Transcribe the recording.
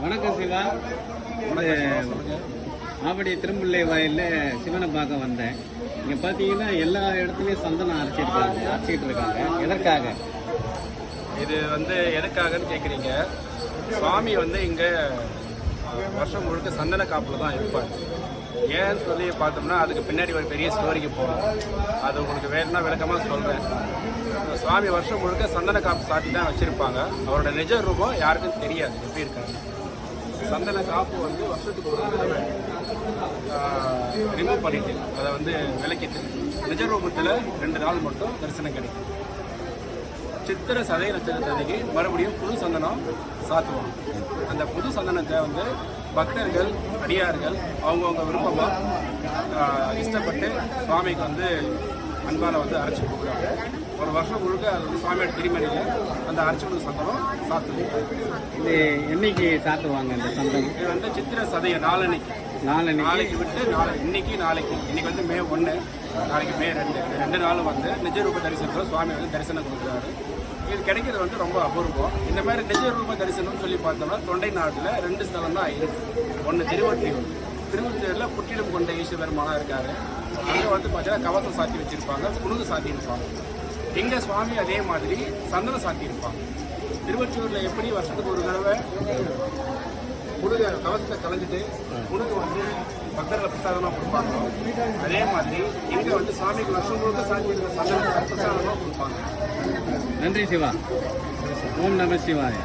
வணக்கம் சிவா. ஆவடி திரும்பிள்ளை வாயிலில் சிவனை பார்க்க வந்தேன். இங்கே பார்த்தீங்கன்னா எல்லா இடத்துலையும் சந்தனம் அரைச்சிட்டு இருக்காங்க. எதற்காக? இது எதுக்காகன்னு கேட்குறீங்க. சுவாமி இங்கே வருஷம் முழுக்க சந்தன காப்பில் தான் இருப்பார். ஏன்னு சொல்லி பார்த்தோம்னா அதுக்கு பின்னாடி ஒரு பெரிய ஸ்டோரிக்கு போகணும். அது உங்களுக்கு வேணும்னா விளக்கமாக சொல்கிறேன். சுவாமி வருஷம் முழுக்க சந்தன காப்பு சாத்தி தான் வச்சுருப்பாங்க. அவரோட நிஜ ரூபம் யாருக்கும் தெரியாது எப்படி இருக்காங்க. சந்தன காப்பு வருஷத்துக்கு ஒரு தடவை ரிமூவ் பண்ணிட்டு அதை விளக்கிட்டு நிஜ ரூபத்தில் 2 நாள் மட்டும் தரிசனம் கிடைக்கும். சித்திரை சதய நட்சத்திரத்துக்கு மறுபடியும் புது சந்தனம் சாத்துவாங்க. அந்த புது சந்தனத்தை பக்தர்கள் அடியார்கள் அவங்கவுங்க விருப்பமாக இஷ்டப்பட்டு சுவாமிக்கு அன்பால் அரைச்சி கொடுக்குறாங்க. ஒரு வருஷம் முழுக்க அது சுவாமியோட திருமணியில் அந்த அரைச்சி கொடுத்த சந்தனம் சாத்துவாங்க. இது என்னைக்கு சாத்துவாங்க இந்த சந்தனம்? இது சித்திரை சதய நாளைக்கு விட்டு இன்னைக்கு மே 1, நாளைக்கு மே 2, 2 நாளும் நிஜ ரூப தரிசனத்தில் சுவாமி தரிசனம் கொடுக்குறாரு. இது கிடைக்கிறது ரொம்ப அபூர்வம். இந்த மாதிரி நிஜ ரூப தரிசனம்னு சொல்லி பார்த்தோம்னா தொண்டை நாட்டில் 2 ஸ்தலம் தான் இருக்குது. ஒன்று திருவொற்றியூரில் புற்றிடம் கொண்ட ஈஸ்வரமானா இருக்காரு. அங்கே பார்த்தீங்கன்னா கவசம் சாத்தி வச்சுருப்பாங்க, புனுகு சாத்தி இருப்பாங்க. இங்கே சுவாமி அதே மாதிரி சந்தனம் சாத்தி இருப்பாங்க. திருவொற்றியூரில் எப்படி வருஷத்துக்கு ஒரு தடவை புனுக கவசத்தை கலைஞ்சிட்டு புனுகு பக்தர்களை பிரசாதமாக கொடுப்பாங்க. அதே மாதிரி இங்கே சுவாமிக்கு வருஷம் முழுக்க சாத்தி இருக்கிற சந்தனத்தை பிரசாதமாக கொடுப்பாங்க. நன்றி சிவா. ஓம் நம சிவாய.